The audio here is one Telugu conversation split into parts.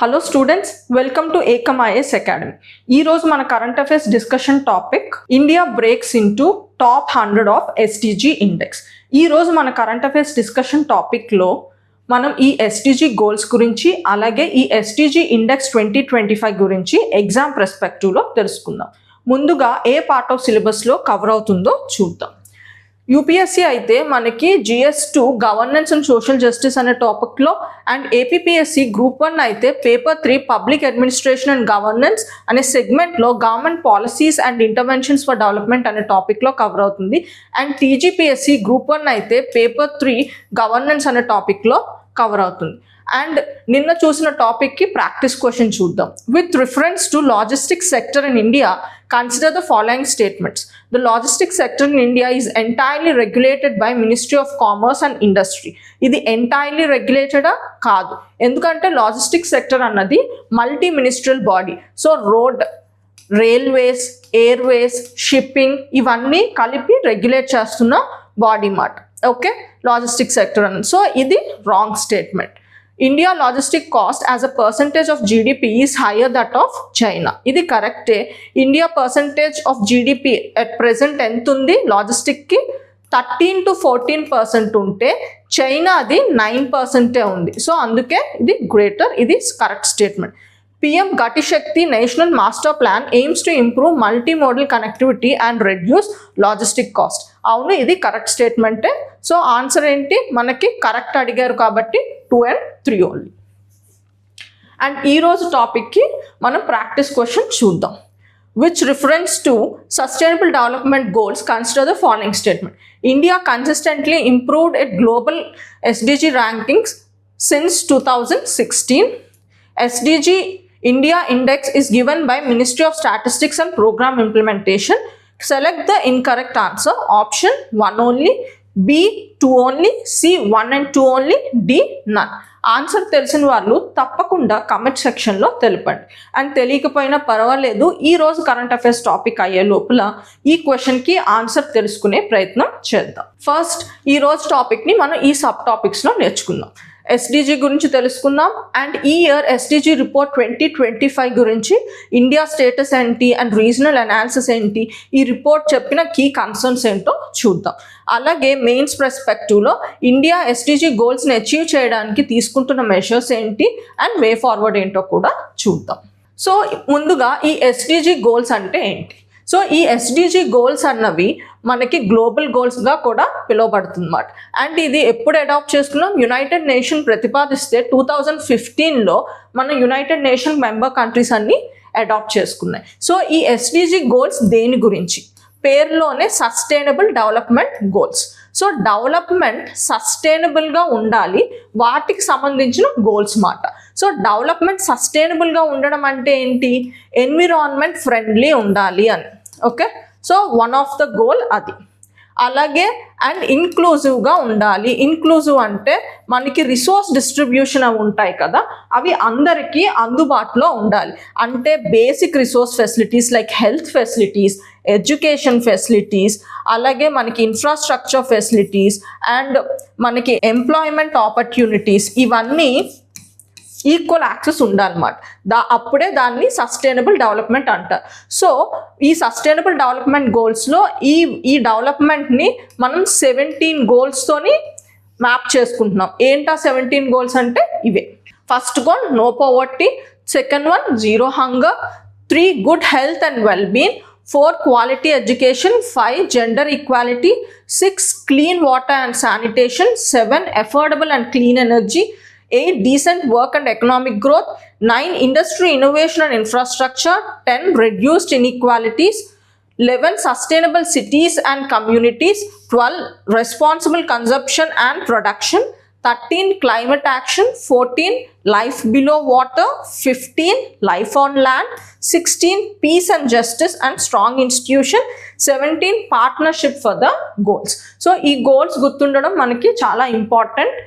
Hello students, welcome to Ekam IAS Academy. ఈ రోజు మన current affairs discussion topic India breaks into top 100 of SDG index. ఈ రోజు మన కరెంట్ అఫైర్స్ డిస్కషన్ టాపిక్ లో మనం ఈ ఎస్డిజి గోల్స్ గురించి అలాగే ఈ ఎస్డిజి ఇండెక్స్ 2025 గురించి ఎగ్జామ్ పర్స్పెక్టివ్ లో తెలుసుకుందాం. ముందుగా ఏ పార్ట్ ఆఫ్ సిలబస్ లో కవర్ అవుతుందో చూద్దాం. యూపీఎస్సీ అయితే మనకి GS2 governance and social justice అనే టాపిక్లో అండ్ ఏపీపీఎస్సీ గ్రూప్ 1 అయితే paper 3 public administration and governance అనే సెగ్మెంట్లో government policies and interventions for development అనే టాపిక్లో కవర్ అవుతుంది. అండ్ టీజీపీఎస్సీ గ్రూప్ 1 అయితే పేపర్ 3 గవర్నెన్స్ అనే టాపిక్లో కవర్ అవుతుంది. అండ్ నిన్న చూసిన టాపిక్కి ప్రాక్టీస్ క్వశ్చన్ చూద్దాం. With reference to logistics sector in India consider the following statements. The logistics sector in India is entirely regulated by Ministry of Commerce and Industry. ఇది entirely regulated కాదు, ఎందుకంటే లాజిస్టిక్స్ సెక్టర్ అన్నది multi ministerial body. So road, railways, Airways, shipping ఇవన్నీ కలిపి రెగ్యులేట్ చేస్తున్న బాడీ మాట. ఓకే, లాజిస్టిక్స్ సెక్టర్ అన్నది. సో ఇది wrong statement. India logistic cost as a percentage of GDP is higher that of China. ఇది కరెక్టే. India percentage of GDP at present ఎంత ఉంది లాజిస్టిక్కి? 13 to 14% ఉంటే చైనా అది 9% ఉంది. సో అందుకే ఇది గ్రేటర్. ఇది correct statement. PM Gati Shakti National Master Plan aims to improve multimodal connectivity and reduce logistic cost. అవును, ఇది కరెక్ట్ స్టేట్మెంటే. సో ఆన్సర్ ఏంటి? మనకి కరెక్ట్ అడిగారు కాబట్టి 2 and 3 ఓన్లీ. అండ్ ఈరోజు టాపిక్కి మనం ప్రాక్టీస్ క్వశ్చన్ చూద్దాం. Which reference to sustainable development goals, consider the following statement. India consistently improved its global SDG rankings since 2016. SDG India Index is given by Ministry of Statistics and Program Implementation. Select the incorrect answer. Option 1 only, B 2 only, C 1 and 2 only, D none. Answer తెలిసిన వాళ్ళు తప్పకుండా కమెంట్ సెక్షన్లో తెలపండి. అండ్ తెలియకపోయినా పర్వాలేదు, ఈ రోజు కరెంట్ అఫైర్స్ టాపిక్ అయ్యే లోపల ఈ క్వశ్చన్కి ఆన్సర్ తెలుసుకునే ప్రయత్నం చేద్దాం. ఫస్ట్ ఈ రోజు టాపిక్ని మనం ఈ సబ్ టాపిక్స్లో నేర్చుకుందాం. ఎస్డిజి గురించి తెలుసుకుందాం. అండ్ ఈ ఇయర్ ఎస్డిజి రిపోర్ట్ 2025 గురించి ఇండియా స్టేటస్ ఏంటి అండ్ రీజనల్ అనాలిసిస్ ఏంటి, ఈ రిపోర్ట్ చెప్పిన కీ కన్సర్న్స్ ఏంటో చూద్దాం. అలాగే మెయిన్స్ పర్స్పెక్టివ్లో ఇండియా ఎస్డిజి గోల్స్ని అచీవ్ చేయడానికి తీసుకుంటున్న మెషర్స్ ఏంటి అండ్ వే ఫార్వర్డ్ ఏంటో కూడా చూద్దాం. సో ముందుగా ఈ ఎస్డిజి గోల్స్ అంటే ఏంటి? సో ఈ ఎస్డిజి గోల్స్ అన్నవి మనకి గ్లోబల్ గోల్స్గా కూడా పిలువబడుతుందన్నమాట. అండ్ ఇది ఎప్పుడు అడాప్ట్ చేసుకున్నాం? యునైటెడ్ నేషన్ ప్రతిపాదిస్తే 2015లో మన యునైటెడ్ నేషన్ మెంబర్ కంట్రీస్ అన్ని అడాప్ట్ చేసుకున్నాయి. సో ఈ ఎస్డిజి గోల్స్ దేని గురించి? పేరులోనే sustainable development goals. So development సస్టైనబుల్గా ఉండాలి, వాటికి సంబంధించిన గోల్స్ మాట. సో డెవలప్మెంట్ సస్టైనబుల్గా ఉండడం అంటే ఏంటి? ఎన్విరాన్మెంట్ ఫ్రెండ్లీ ఉండాలి అని. Okay, so one of the goal అది. అలాగే అండ్ ఇన్క్లూజివ్గా ఉండాలి. ఇన్క్లూజివ్ అంటే మనకి రిసోర్స్ డిస్ట్రిబ్యూషన్ అవి ఉంటాయి కదా, అవి అందరికీ అందుబాటులో ఉండాలి. అంటే basic resource facilities like health facilities, education facilities, అలాగే మనకి ఇన్ఫ్రాస్ట్రక్చర్ ఫెసిలిటీస్ అండ్ మనకి ఎంప్లాయ్మెంట్ ఆపర్చునిటీస్ ఇవన్నీ ఈక్వల్ యాక్సెస్ ఉండాలన్నమాట. అప్పుడే దాన్ని సస్టైనబుల్ డెవలప్మెంట్ అంటారు. సో ఈ సస్టైనబుల్ డెవలప్మెంట్ గోల్స్లో ఈ డెవలప్మెంట్ని మనం 17 గోల్స్తోని మ్యాప్ చేసుకుంటున్నాం. ఏంటా 17 గోల్స్ అంటే ఇవే. First goal no poverty, second one zero hunger, 3 good health and well being, 4 quality education, 5 gender equality, 6 clean water and sanitation, 7 affordable and clean energy, 8 decent work and economic growth, 9 industry innovation and infrastructure, 10 reduced inequalities, 11 sustainable cities and communities, 12 responsible consumption and production, 13 climate action, 14 life below water, 15 life on land, 16 peace and justice and strong institution, 17 partnership for the goals. So ఈ గోల్స్ గుర్తుండడం మనకి చాలా ఇంపార్టెంట్.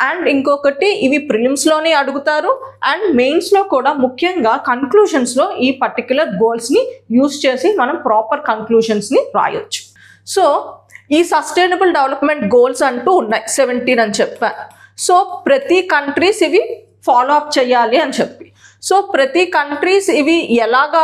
అండ్ ఇంకొకటి, ఇవి ప్రిలిమ్స్లోనే అడుగుతారు అండ్ మెయిన్స్లో కూడా ముఖ్యంగా కన్క్లూషన్స్లో ఈ పర్టిక్యులర్ గోల్స్ని యూజ్ చేసి మనం ప్రాపర్ కన్క్లూషన్స్ని రాయొచ్చు. సో ఈ సస్టైనబుల్ డెవలప్మెంట్ గోల్స్ అంటూ ఉన్నాయి 17 అని చెప్పాను. సో ప్రతి కంట్రీస్ ఇవి ఫాలో అప్ చేయాలి అని చెప్పి. సో ప్రతి కంట్రీస్ ఇవి ఎలాగా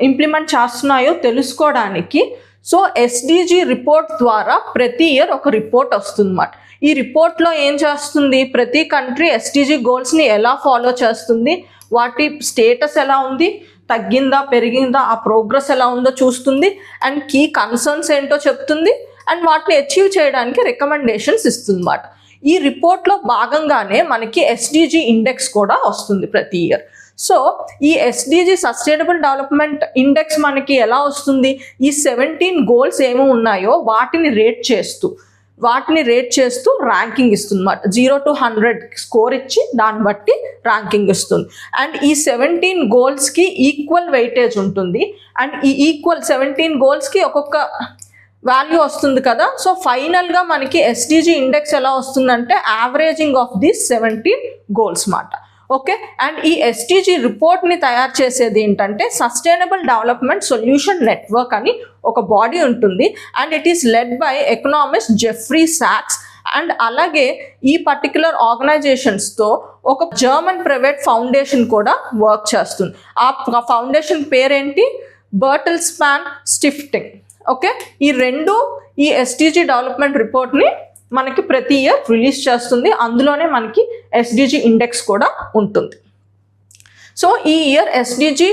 ఇంప్లిమెంట్ చేస్తున్నాయో తెలుసుకోవడానికి సో ఎస్డిజి రిపోర్ట్ ద్వారా ప్రతి ఇయర్ ఒక రిపోర్ట్ వస్తుంది అన్నమాట. ఈ రిపోర్ట్లో ఏం చేస్తుంది, ప్రతి కంట్రీ ఎస్డిజి గోల్స్ని ఎలా ఫాలో చేస్తుంది, వాటి స్టేటస్ ఎలా ఉంది, తగ్గిందా పెరిగిందా, ఆ ప్రోగ్రెస్ ఎలా ఉందో చూస్తుంది, అండ్ కీ కన్సర్న్స్ ఏంటో చెప్తుంది, అండ్ వాటిని అచీవ్ చేయడానికి రికమెండేషన్స్ ఇస్తుంది అన్నమాట. ఈ రిపోర్ట్లో భాగంగానే మనకి ఎస్డిజి ఇండెక్స్ కూడా వస్తుంది ప్రతి ఇయర్. సో ఈ ఎస్డిజి సస్టైనబుల్ డెవలప్మెంట్ ఇండెక్స్ మనకి ఎలా వస్తుంది, ఈ 17 గోల్స్ ఏమో ఉన్నాయో వాటిని రేట్ చేస్తూ ర్యాంకింగ్ ఇస్తుంది అన్నమాట. 0 to 100 స్కోర్ ఇచ్చి దాన్ని బట్టి ర్యాంకింగ్ ఇస్తుంది. అండ్ ఈ 17 గోల్స్కి ఈక్వల్ వెయిటేజ్ ఉంటుంది. అండ్ ఈ ఈక్వల్ 17 గోల్స్కి ఒక్కొక్క వాల్యూ వస్తుంది కదా. సో ఫైనల్గా మనకి ఎస్డిజి ఇండెక్స్ ఎలా వస్తుందంటే యావరేజింగ్ ఆఫ్ ది 17 గోల్స్ మాట. ఓకే, అండ్ ఈ ఎస్డిజి రిపోర్ట్ని తయారు చేసేది ఏంటంటే సస్టైనబుల్ డెవలప్మెంట్ సొల్యూషన్ నెట్వర్క్ అని ఒక బాడీ ఉంటుంది. And it is led by economist Jeffrey సాక్స్. అండ్ అలాగే ఈ పర్టికులర్ ఆర్గనైజేషన్స్తో ఒక జర్మన్ ప్రైవేట్ ఫౌండేషన్ కూడా వర్క్ చేస్తుంది. ఆ ఫౌండేషన్ పేరేంటి, బర్టెల్స్మాన్ స్టిఫ్టింగ్. ఓకే, ఈ రెండు ఈ ఎస్డిజి డెవలప్మెంట్ రిపోర్ట్ని మనకి ప్రతి ఇయర్ రిలీజ్ చేస్తుంది. అందులోనే మనకి ఎస్డిజి ఇండెక్స్ కూడా ఉంటుంది. సో ఈ ఇయర్ ఎస్డిజి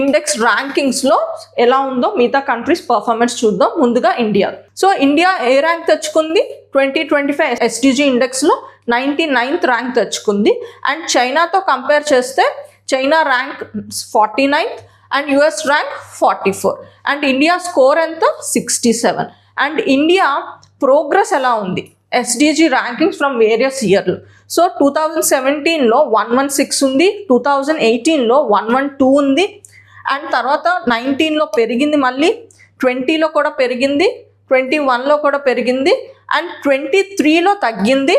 ఇండెక్స్ ర్యాంకింగ్స్లో ఎలా ఉందో మిగతా కంట్రీస్ పర్ఫార్మెన్స్ చూద్దాం. ముందుగా ఇండియా. సో ఇండియా ఏ ర్యాంక్ తెచ్చుకుంది, 2025 ఎస్డిజి ఇండెక్స్లో 99th ర్యాంక్ తెచ్చుకుంది. అండ్ చైనాతో కంపేర్ చేస్తే China rank 49th and US rank 44. And India score ఎంత, 67. అండ్ ఇండియా ప్రోగ్రెస్ ఎలా ఉంది, ఎస్డిజి ర్యాంకింగ్స్ ఫ్రమ్ వేరియస్ ఇయర్లు. సో 2017లో 116 ఉంది, 2018లో 112 ఉంది, అండ్ తర్వాత 19లో పెరిగింది, మళ్ళీ 20లో కూడా పెరిగింది, 21లో కూడా పెరిగింది, అండ్ 23లో తగ్గింది,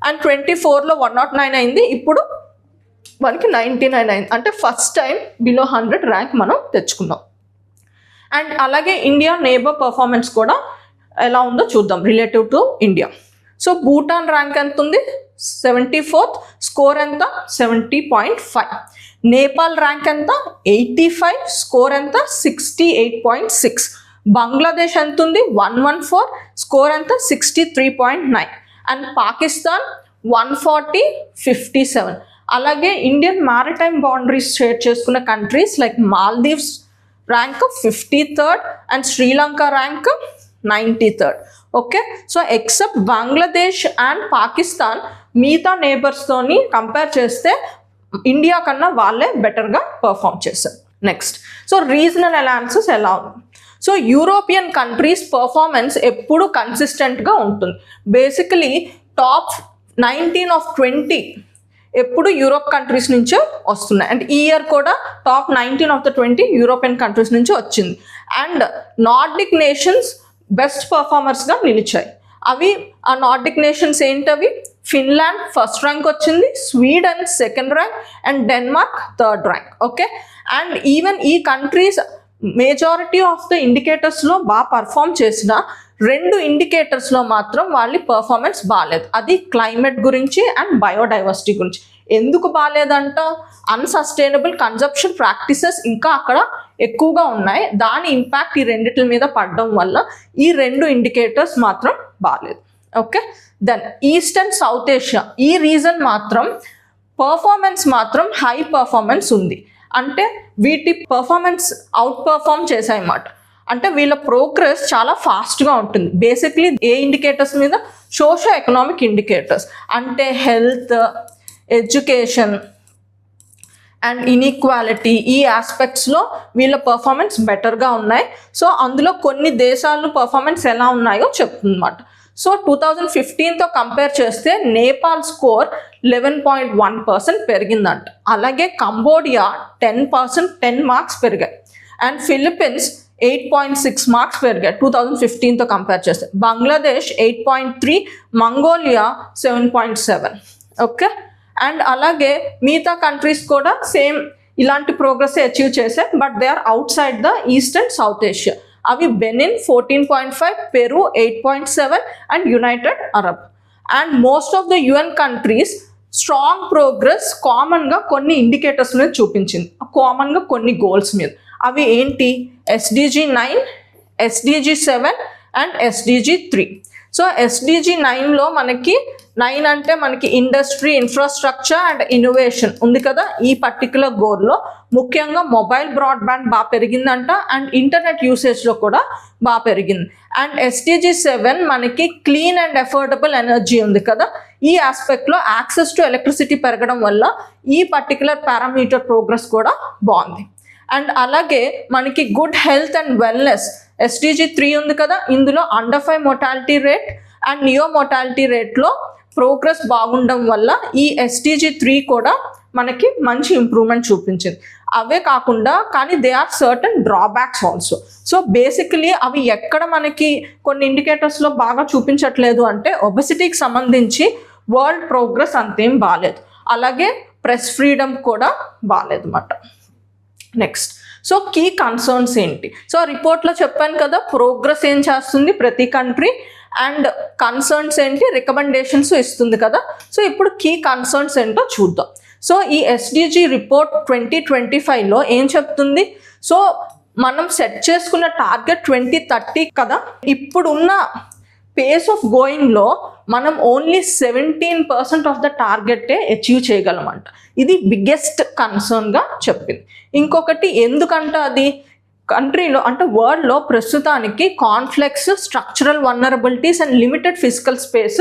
అండ్ 24లో 109 అయింది. ఇప్పుడు మనకి 99 అయింది. అంటే ఫస్ట్ టైం బిలో 100 ర్యాంక్ మనం తెచ్చుకున్నాం. అండ్ అలాగే ఇండియా నేబర్ పర్ఫార్మెన్స్ కూడా ఎలా ఉందో చూద్దాం relative to India. So Bhutan rank ఎంత ఉంది, 74th, స్కోర్ ఎంత, 70.5. నేపాల్ ర్యాంక్ ఎంత, 85, స్కోర్ ఎంత, 68.6. బంగ్లాదేశ్ ఎంత ఉంది, 114, స్కోర్ ఎంత, 63.9. అండ్ పాకిస్తాన్ 140, 57. అలాగే ఇండియన్ మ్యారిటైమ్ బౌండరీస్ షేర్ చేసుకున్న countries like Maldives rank 53rd and Sri Lanka rank 93rd. Okay, so except Bangladesh and Pakistan మిగతా నేబర్స్తోని కంపేర్ చేస్తే ఇండియా కన్నా వాళ్ళే బెటర్గా పర్ఫామ్ చేశారు. నెక్స్ట్, సో రీజనల్ అలయన్సెస్ ఎలా ఉంది. సో యూరోపియన్ కంట్రీస్ పర్ఫార్మెన్స్ ఎప్పుడు కన్సిస్టెంట్గా ఉంటుంది. బేసికలీ టాప్ 19 of 20 ఎప్పుడు యూరోప్ కంట్రీస్ నుంచే వస్తున్నాయి. అండ్ ఈ ఇయర్ కూడా top 19 of the 20 European countries నుంచి వచ్చింది. అండ్ నార్డిక్ నేషన్స్ బెస్ట్ పర్ఫార్మర్స్గా నిలిచాయి. అవి ఆ నార్డిక్ నేషన్స్ ఏంటవి, ఫిన్లాండ్ ఫస్ట్ ర్యాంక్ వచ్చింది, Sweden second rank, and Denmark third rank. Okay, and even ఈ కంట్రీస్ మేజారిటీ ఆఫ్ ద ఇండికేటర్స్లో బాగా పర్ఫామ్ చేసిన 2 ఇండికేటర్స్లో మాత్రం వాళ్ళ పర్ఫార్మెన్స్ బాగాలేదు. అది క్లైమేట్ గురించి అండ్ బయోడైవర్సిటీ గురించి. ఎందుకు బాగాలేదంట, అన్సస్టైనబుల్ కన్జంప్షన్ ప్రాక్టీసెస్ ఇంకా అక్కడ ఎక్కువగా ఉన్నాయి. దాని ఇంపాక్ట్ ఈ రెండిటి మీద పడడం వల్ల ఈ 2 ఇండికేటర్స్ మాత్రం బాగాలేదు. Okay, then east and south Asia, ఈ రీజన్ మాత్రం పర్ఫార్మెన్స్ మాత్రం హై పర్ఫార్మెన్స్ ఉంది. అంటే వీటి పర్ఫార్మెన్స్ అవుట్ పర్ఫార్మ్ చేశాయన్నమాట. అంటే వీళ్ళ ప్రోగ్రెస్ చాలా ఫాస్ట్గా ఉంటుంది. బేసిక్లీ ఏ ఇండికేటర్స్ మీద, సోషో ఎకనామిక్ ఇండికేటర్స్, అంటే హెల్త్, ఎడ్యుకేషన్ అండ్ ఇన్ఈక్వాలిటీ, ఈ ఆస్పెక్ట్స్లో వీళ్ళ పర్ఫార్మెన్స్ బెటర్గా ఉన్నాయి. సో అందులో కొన్ని దేశాలు పర్ఫార్మెన్స్ ఎలా ఉన్నాయో చెప్తుందన్నమాట. సో 2015తో కంపేర్ చేస్తే నేపాల్ స్కోర్ 11.1% పెరిగిందంట. అలాగే కంబోడియా 10 మార్క్స్ పెరిగాయి. అండ్ ఫిలిప్పీన్స్ 8.6 మార్క్స్ పెరిగాయి 2015తో కంపేర్ చేస్తే. బంగ్లాదేశ్ 8.3, మంగోలియా 7.7. ఓకే, అండ్ అలాగే మిగతా కంట్రీస్ కూడా సేమ్ ఇలాంటి ప్రోగ్రెస్ అచీవ్ చేశాయి. But they are outside the East and south Asia. అవి Benin 14.5, Peru 8.7 and United Arab. And most of the UN countries strong progress కామన్గా కొన్ని ఇండికేటర్స్ మీద చూపించింది, కామన్గా కొన్ని గోల్స్ మీద. అవి ఏంటి? SDG 9, SDG 7 and SDG 3. So SDG 9లో మనకి 9 అంటే మనకి ఇండస్ట్రీ, ఇన్ఫ్రాస్ట్రక్చర్ అండ్ ఇన్నోవేషన్ ఉంది కదా. ఈ పర్టికులర్ గోల్లో ముఖ్యంగా మొబైల్ బ్రాడ్బ్యాండ్ బాగా పెరిగిందంట అండ్ ఇంటర్నెట్ యూసేజ్లో కూడా బాగా పెరిగింది. అండ్ SDG 7 మనకి క్లీన్ అండ్ అఫోర్డబుల్ ఎనర్జీ ఉంది కదా. ఈ ఆస్పెక్ట్లో యాక్సెస్ టు ఎలక్ట్రిసిటీ పెరగడం వల్ల ఈ పర్టికులర్ పారామీటర్ ప్రోగ్రెస్ కూడా బాగుంది. అండ్ అలాగే మనకి good health and wellness SDG 3 ఉంది కదా. ఇందులో under 5 mortality rate and neo mortality రేట్లో ప్రోగ్రెస్ బాగుండడం వల్ల ఈ SDG 3 కూడా మనకి మంచి ఇంప్రూవ్మెంట్ చూపించింది. అవే కాకుండా కానీ they are certain drawbacks also. So basically అవి ఎక్కడ మనకి కొన్ని ఇండికేటర్స్లో బాగా చూపించట్లేదు అంటే ఒబెసిటీకి సంబంధించి వరల్డ్ ప్రోగ్రెస్ అంతేం బాగాలేదు, అలాగే ప్రెస్ ఫ్రీడమ్ కూడా బాగాలేదు అన్నమాట. నెక్స్ట్, సో కీ కన్సర్న్స్ ఏంటి? సో రిపోర్ట్లో చెప్పాను కదా ప్రోగ్రెస్ ఏం చేస్తుంది ప్రతి కంట్రీ అండ్ కన్సర్న్స్ ఏంటి, రికమెండేషన్స్ ఇస్తుంది కదా. సో ఇప్పుడు కీ కన్సర్న్స్ ఏంటో చూద్దాం. సో ఈ SDG రిపోర్ట్ 2025లో ఏం చెప్తుంది? సో మనం సెట్ చేసుకున్న టార్గెట్ 2030 కదా. ఇప్పుడున్న పేస్ ఆఫ్ గోయింగ్లో మనం ఓన్లీ 17% ఆఫ్ ద టార్గెటే అచీవ్ చేయగలమంట. ఇది బిగ్గెస్ట్ కన్సర్న్గా చెప్పింది. ఇంకొకటి ఎందుకంట అది కంట్రీలో అంటే వరల్డ్లో ప్రస్తుతానికి conflicts, structural vulnerabilities and limited physical space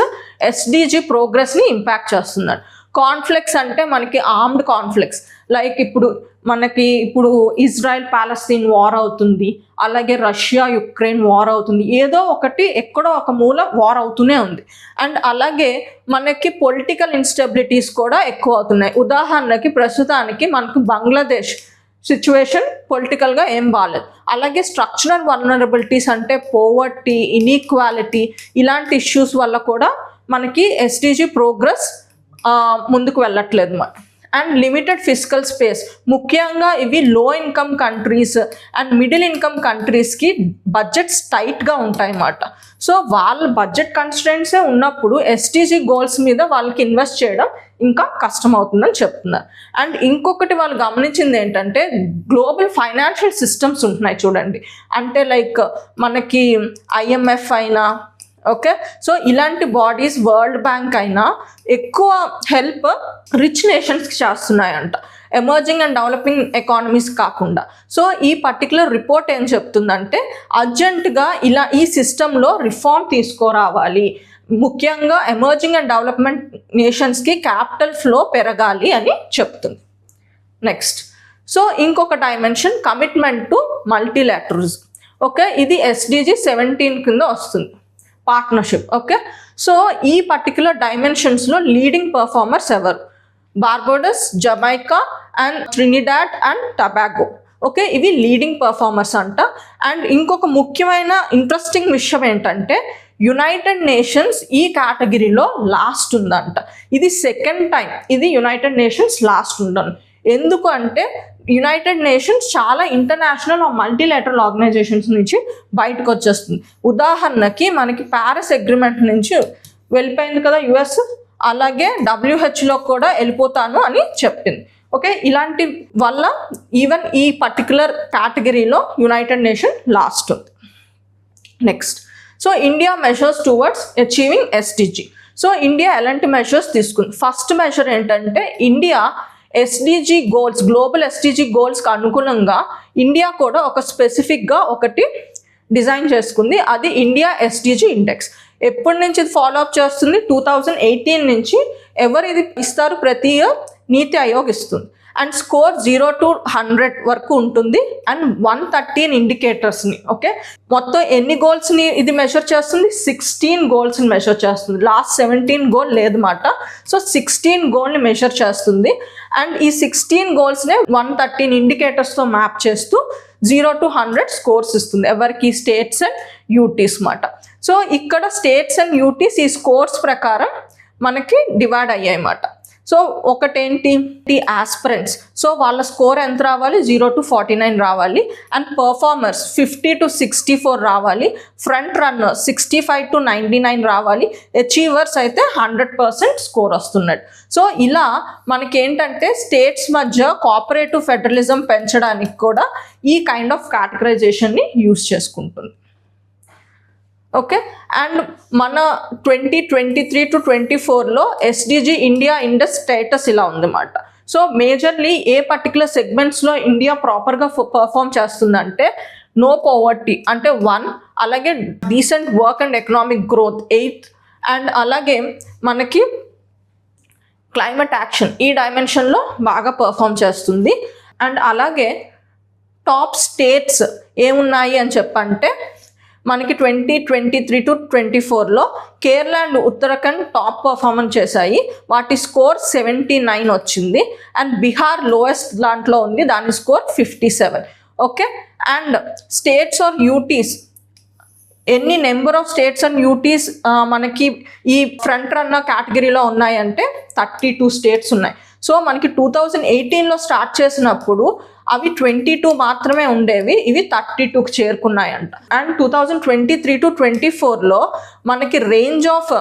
SDG ప్రోగ్రెస్ని ఇంపాక్ట్ చేస్తుందండి. కాన్ఫ్లిక్ట్స్ అంటే మనకి ఆర్మ్డ్ కాన్ఫ్లిక్ట్స్, లైక్ ఇప్పుడు ఇజ్రాయెల్ పాలస్తీన్ వార్ అవుతుంది, అలాగే రష్యా యుక్రెయిన్ వార్ అవుతుంది, ఏదో ఒకటి ఎక్కడో ఒక మూల వార్ అవుతూనే ఉంది. అండ్ అలాగే మనకి పొలిటికల్ ఇన్స్టెబిలిటీస్ కూడా ఎక్కువ అవుతున్నాయి. ఉదాహరణకి ప్రస్తుతానికి మనకు బంగ్లాదేశ్ సిచ్యువేషన్ పొలిటికల్గా ఏం బాగాలేదు. అలాగే స్ట్రక్చరల్ వల్నరబిలిటీస్ అంటే పోవర్టీ, ఇన్ఈక్వాలిటీ ఇలాంటి ఇష్యూస్ వల్ల కూడా మనకి SDG ప్రోగ్రెస్ ముందుకు వెళ్ళట్లేదు అన్నమాట. అండ్ లిమిటెడ్ ఫిజికల్ స్పేస్, ముఖ్యంగా ఇవి low income countries and middle income కంట్రీస్కి బడ్జెట్స్ టైట్గా ఉంటాయి అన్నమాట. సో వాళ్ళ బడ్జెట్ కన్స్ట్రెంట్సే ఉన్నప్పుడు SDG గోల్స్ మీద వాళ్ళకి ఇన్వెస్ట్ చేయడం ఇంకా కష్టం అవుతుందని చెప్తున్నారు. అండ్ ఇంకొకటి వాళ్ళు గమనించింది ఏంటంటే గ్లోబల్ ఫైనాన్షియల్ సిస్టమ్స్ ఉంటున్నాయి చూడండి, అంటే లైక్ మనకి IMF అయినా ఓకే, సో ఇలాంటి బాడీస్, వరల్డ్ బ్యాంక్ అయినా ఎక్కువ హెల్ప్ రిచ్ నేషన్స్కి చేస్తున్నాయంట, ఎమర్జింగ్ అండ్ డెవలపింగ్ ఎకానమీస్ కాకుండా. సో ఈ పర్టికులర్ రిపోర్ట్ ఏం చెప్తుందంటే అర్జెంటుగా ఈ సిస్టంలో రిఫార్మ్ తీసుకురావాలి, ముఖ్యంగా ఎమర్జింగ్ అండ్ డెవలప్మెంట్ నేషన్స్కి క్యాపిటల్ ఫ్లో పెరగాలి అని చెప్తుంది. నెక్స్ట్, సో ఇంకొక dimension commitment to multilateralism. Okay, ఇది SDG 17 కింద వస్తుంది, పార్ట్నర్షిప్. ఓకే, సో ఈ పర్టికులర్ డైమెన్షన్స్లో లీడింగ్ పర్ఫార్మర్స్ ఎవరు? Barbados, Jamaica and Trinidad and Tobago. Okay, ఇవి లీడింగ్ పర్ఫార్మర్స్ అంట. అండ్ ఇంకొక ముఖ్యమైన ఇంట్రెస్టింగ్ విషయం ఏంటంటే యునైటెడ్ నేషన్స్ ఈ కేటగిరీలో లాస్ట్ ఉందంట. ఇది సెకండ్ టైం ఇది యునైటెడ్ నేషన్స్ లాస్ట్ ఉండను. ఎందుకు అంటే యునైటెడ్ నేషన్స్ చాలా ఇంటర్నేషనల్ మల్టీలేటరల్ ఆర్గనైజేషన్స్ నుంచి బయటకు వచ్చేస్తుంది. ఉదాహరణకి మనకి ప్యారిస్ అగ్రిమెంట్ నుంచి వెళ్ళిపోయింది కదా US, అలాగే WHO కూడా వెళ్ళిపోతాను అని చెప్పింది. ఓకే, ఇలాంటి వల్ల ఈవెన్ ఈ పర్టికులర్ కేటగిరీలో యునైటెడ్ నేషన్ లాస్ట్ ఉంది. Next, so India measures towards achieving SDG. So India ఎలాంటి మెషర్స్ తీసుకుంది? ఫస్ట్ మెషర్ ఏంటంటే India SDG goals, global SDG గోల్స్కి అనుగుణంగా ఇండియా కూడా ఒక స్పెసిఫిక్గా ఒకటి డిజైన్ చేసుకుంది, అది ఇండియా SDG ఇండెక్స్. ఎప్పటి నుంచి ఇది ఫాలో అప్ చేస్తుంది? 2018 నుంచి. ఎవరు ఇది ఇస్తారు? ప్రతి ఇయర్ నీతి ఆయోగ్ ఇస్తుంది. అండ్ స్కోర్ 0 to 100 వరకు ఉంటుంది అండ్ 113 ఇండికేటర్స్ని. ఓకే, మొత్తం ఎన్ని గోల్స్ని ఇది మెషర్ చేస్తుంది? 16 గోల్స్ని మెషర్ చేస్తుంది. లాస్ట్ 17 గోల్ లేదన్నమాట. సో 16 గోల్ని మెషర్ చేస్తుంది. అండ్ ఈ 16 గోల్స్నే 113 ఇండికేటర్స్తో మ్యాప్ చేస్తూ 0 to 100 స్కోర్స్ ఇస్తుంది ఎవరికి? స్టేట్స్ అండ్ యూటీస్ మాట. సో ఇక్కడ స్టేట్స్ అండ్ యూటీస్ ఈ స్కోర్స్ ప్రకారం మనకి డివైడ్ అయ్యాయి అన్నమాట. సో ఒకటేంటి ఆస్పిరెంట్స్, సో వాళ్ళ స్కోర్ ఎంత రావాలి, 0 to 49 రావాలి. అండ్ పర్ఫార్మర్స్ 50 to 64 రావాలి. ఫ్రంట్ రన్నర్ 65 to 99 రావాలి. అచీవర్స్ అయితే 100% స్కోర్ వస్తున్నాడు. సో ఇలా మనకేంటంటే స్టేట్స్ మధ్య కోఆపరేటివ్ ఫెడరలిజం పెంచడానికి కూడా ఈ కైండ్ ఆఫ్ కేటగరైజేషన్ని యూజ్ చేసుకుంటుంది. ఓకే, అండ్ మన 2023 to 24లో SDG India index status ఇలా ఉందన్నమాట. సో మేజర్లీ ఏ పర్టికులర్ సెగ్మెంట్స్లో ఇండియా ప్రాపర్గా పర్ఫామ్ చేస్తుందంటే నో పవర్టీ అంటే 1, అలాగే decent work and economic growth 8, and అలాగే మనకి క్లైమేట్ యాక్షన్ ఈ డైమెన్షన్లో బాగా పర్ఫామ్ చేస్తుంది. అండ్ అలాగే టాప్ స్టేట్స్ ఏమున్నాయి అని చెప్పంటే మనకి 2023 to 24లో Kerala and Uttarakhand top performance చేశాయి. వాటి స్కోర్ 79 వచ్చింది. అండ్ బీహార్ లోయెస్ట్ దాంట్లో ఉంది, దాని score 57. Okay, and states are UTs ఎన్ని number of states and UTs మనకి ఈ ఫ్రంట్ రన్నర్ కేటగిరీలో ఉన్నాయంటే 32 స్టేట్స్ ఉన్నాయి. సో మనకి 2018లో స్టార్ట్ చేసినప్పుడు అవి 22 మాత్రమే ఉండేవి, ఇవి 32కి చేరుకున్నాయంట. అండ్ 2023 to 24లో మనకి రేంజ్ ఆఫ్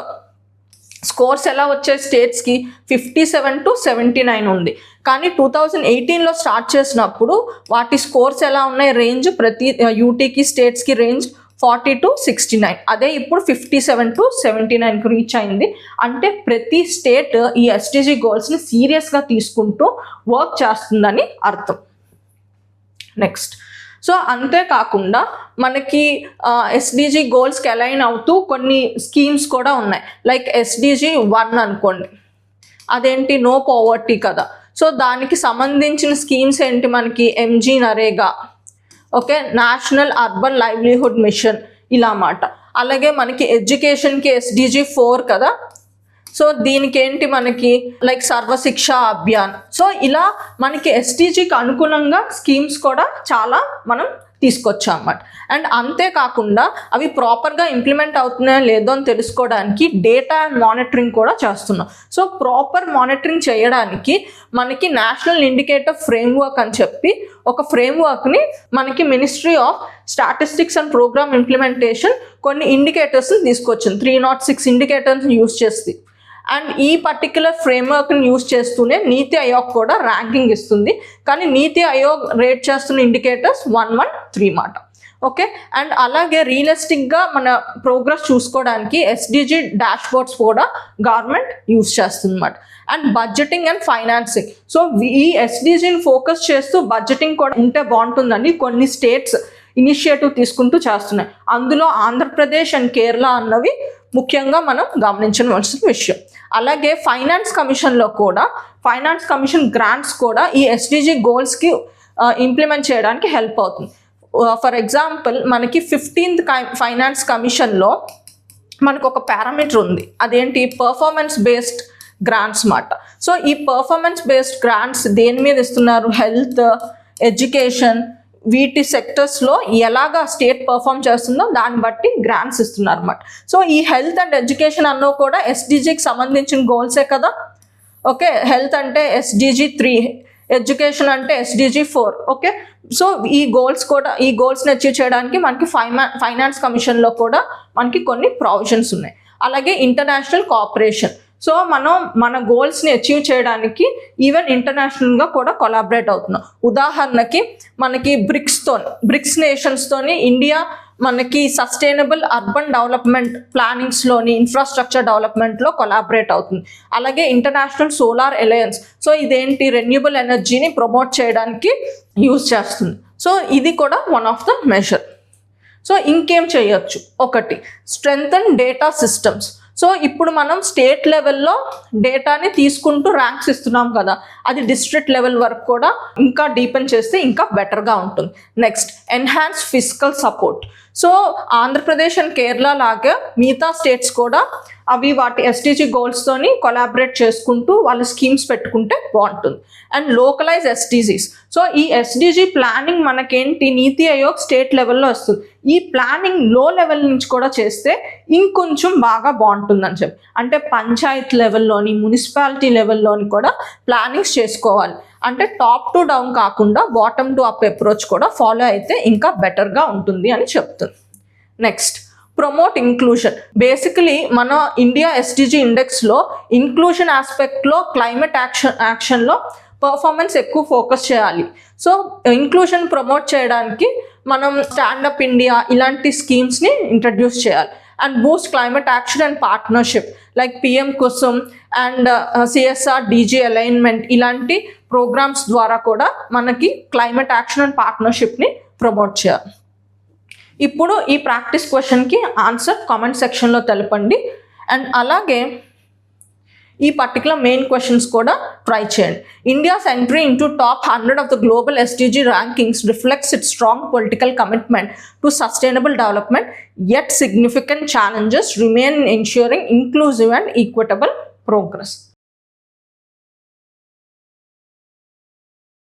స్కోర్స్ ఎలా వచ్చాయి స్టేట్స్కి 57 to 79 ఉంది. కానీ 2018లో స్టార్ట్ చేసినప్పుడు వాటి స్కోర్స్ ఎలా ఉన్నాయి, రేంజ్ ప్రతి యూటీకి స్టేట్స్కి రేంజ్ 40 to 69, అదే ఇప్పుడు 57 to 79కి రీచ్ అయింది. అంటే ప్రతి స్టేట్ ఈ SDG గోల్స్ని సీరియస్గా తీసుకుంటూ వర్క్ చేస్తుందని అర్థం. నెక్స్ట్, సో అంతేకాకుండా మనకి SDG గోల్స్కి అలైన్ అవుతూ కొన్ని స్కీమ్స్ కూడా ఉన్నాయి. లైక్ SDG 1 అనుకోండి, అదేంటి నో పవర్టీ కదా. సో దానికి సంబంధించిన స్కీమ్స్ ఏంటి మనకి MG NREGA, okay, national urban livelihood machine ఇలా మాట. అలాగే మనకి ఎడ్యుకేషన్కి SDG 4 కదా. సో దీనికి ఏంటి మనకి లైక్ సర్వశిక్ష అభియాన్. సో ఇలా మనకి SDGకి అనుగుణంగా స్కీమ్స్ కూడా చాలా మనం తీసుకొచ్చాం అన్నమాట. అండ్ అంతేకాకుండా అవి ప్రాపర్గా ఇంప్లిమెంట్ అవుతున్నాయో లేదో అని తెలుసుకోవడానికి డేటా అండ్ మానిటరింగ్ కూడా చేస్తున్నాం. సో ప్రాపర్ మానిటరింగ్ చేయడానికి మనకి నేషనల్ ఇండికేటర్ ఫ్రేమ్వర్క్ అని చెప్పి ఒక ఫ్రేమ్వర్క్ని మనకి ministry of statistics and programme implementation కొన్ని ఇండికేటర్స్ని తీసుకొచ్చింది. 306 ఇండికేటర్స్ని యూజ్ చేస్తుంది. అండ్ ఈ పర్టిక్యులర్ ఫ్రేమ్వర్క్ని యూజ్ చేస్తూనే నీతి ఆయోగ్ కూడా ర్యాంకింగ్ ఇస్తుంది. కానీ నీతి ఆయోగ్ రేట్ చేస్తున్న ఇండికేటర్స్ 113 మాట. ఓకే, అండ్ అలాగే రియలిస్టిక్గా మన ప్రోగ్రెస్ చూసుకోవడానికి SDG డాష్ బోర్డ్స్ కూడా గవర్నమెంట్ యూజ్ చేస్తుంది అన్నమాట. And budgeting and financing, so ఈ SDGని ఫోకస్ చేస్తూ బడ్జెటింగ్ కూడా ఉంటే బాగుంటుందని కొన్ని స్టేట్స్ ఇనిషియేటివ్ తీసుకుంటూ చేస్తున్నాయి. అందులో ఆంధ్రప్రదేశ్ అండ్ కేరళ అన్నవి ముఖ్యంగా మనం గమనించవలసిన విషయం. అలాగే ఫైనాన్స్ కమిషన్లో కూడా ఫైనాన్స్ కమిషన్ గ్రాంట్స్ కూడా ఈ SDG గోల్స్కి ఇంప్లిమెంట్ చేయడానికి హెల్ప్ అవుతుంది. ఫర్ ఎగ్జాంపుల్ మనకి 15th ఫైనాన్స్ కమిషన్లో మనకు ఒక పారామీటర్ ఉంది, అదేంటి పర్ఫార్మెన్స్ బేస్డ్ గ్రాంట్స్ మాట. సో ఈ పర్ఫార్మెన్స్ బేస్డ్ గ్రాంట్స్ దేని మీద ఇస్తున్నారు, హెల్త్, ఎడ్యుకేషన్ వీటి సెక్టర్స్లో ఎలాగా స్టేట్ పర్ఫామ్ చేస్తుందో దాన్ని బట్టి గ్రాంట్స్ ఇస్తున్నారు అన్నమాట. సో ఈ హెల్త్ అండ్ ఎడ్యుకేషన్ అన్నో కూడా SDGకి సంబంధించిన గోల్సే కదా. ఓకే, హెల్త్ అంటే SDG 3, ఎడ్యుకేషన్ అంటే SDG 4. ఓకే, సో ఈ గోల్స్ని అచీవ్ చేయడానికి మనకి ఫైనాన్స్ కమిషన్లో కూడా మనకి కొన్ని ప్రొవిజన్స్ ఉన్నాయి. అలాగే ఇంటర్నేషనల్ కోఆపరేషన్, సో మనం మన గోల్స్ని అచీవ్ చేయడానికి ఈవెన్ ఇంటర్నేషనల్గా కూడా కొలాబరేట్ అవుతున్నాం. ఉదాహరణకి మనకి బ్రిక్స్ నేషన్స్తోని ఇండియా మనకి సస్టైనబుల్ అర్బన్ డెవలప్మెంట్ ప్లానింగ్స్లోని ఇన్ఫ్రాస్ట్రక్చర్ డెవలప్మెంట్లో కొలాబరేట్ అవుతుంది. అలాగే ఇంటర్నేషనల్ సోలార్ అలయన్స్, సో ఇదేంటి రెన్యూబుల్ ఎనర్జీని ప్రమోట్ చేయడానికి యూజ్ చేస్తుంది. సో ఇది కూడా one of the measure. So ఇంకేం చేయొచ్చు, ఒకటి స్ట్రెంగ్తన్ డేటా సిస్టమ్స్. సో ఇప్పుడు మనం స్టేట్ లెవెల్లో డేటాని తీసుకుంటూ ర్యాంక్స్ ఇస్తున్నాం కదా, అది డిస్ట్రిక్ట్ లెవెల్ వరకు కూడా ఇంకా డీపెన్ చేస్తే ఇంకా బెటర్గా ఉంటుంది. Next enhance physical support. So Andhra Pradesh and Kerala లాగా మిగతా స్టేట్స్ కూడా అవి వాటి ఎస్టీజీ గోల్స్తోని కొలాబరేట్ చేసుకుంటూ వాళ్ళు స్కీమ్స్ పెట్టుకుంటే బాగుంటుంది. And localise SDGs. సో ఈ ఎస్డీజీ ప్లానింగ్ మనకేంటి నీతి ఆయోగ్ స్టేట్ లెవెల్లో వస్తుంది. ఈ ప్లానింగ్ లో లెవెల్ నుంచి కూడా చేస్తే ఇంకొంచెం బాగా బాగుంటుందని చెప్పి, అంటే పంచాయత్ లెవెల్లోని మున్సిపాలిటీ లెవెల్లోని కూడా ప్లానింగ్స్ చేసుకోవాలి. అంటే టాప్ టు డౌన్ కాకుండా బాటమ్ టు అప్ అప్రోచ్ కూడా ఫాలో అయితే ఇంకా బెటర్గా ఉంటుంది అని చెప్తుంది. Next, promote inclusion. బేసికలీ మన ఇండియా ఎస్డీజీ ఇండెక్స్లో ఇంక్లూజన్ ఆస్పెక్ట్లో క్లైమేట్ యాక్షన్లో పర్ఫార్మెన్స్ ఎక్కువ ఫోకస్ చేయాలి. సో ఇంక్లూజన్ ప్రమోట్ చేయడానికి మనం స్టాండప్ ఇండియా ఇలాంటి స్కీమ్స్ని ఇంట్రడ్యూస్ చేయాలి. And boost climate action and partnership like PM Kusum and CSR DG alignment ఇలాంటి ప్రోగ్రామ్స్ ద్వారా కూడా మనకి క్లైమేట్ యాక్షన్ అండ్ పార్ట్నర్షిప్ని ప్రమోట్ చేయాలి. ఇప్పుడు ఈ ప్రాక్టీస్ క్వశ్చన్కి ఆన్సర్ కామెంట్ సెక్షన్లో తెలపండి. అండ్ అలాగే ఈ పర్టికులర్ మెయిన్ క్వశ్చన్స్ కూడా ట్రై చేయండి. India's entry into top 100 of the global SDG rankings reflects it's strong political commitment to sustainable development, yet significant challenges remain in ensuring inclusive and equitable progress.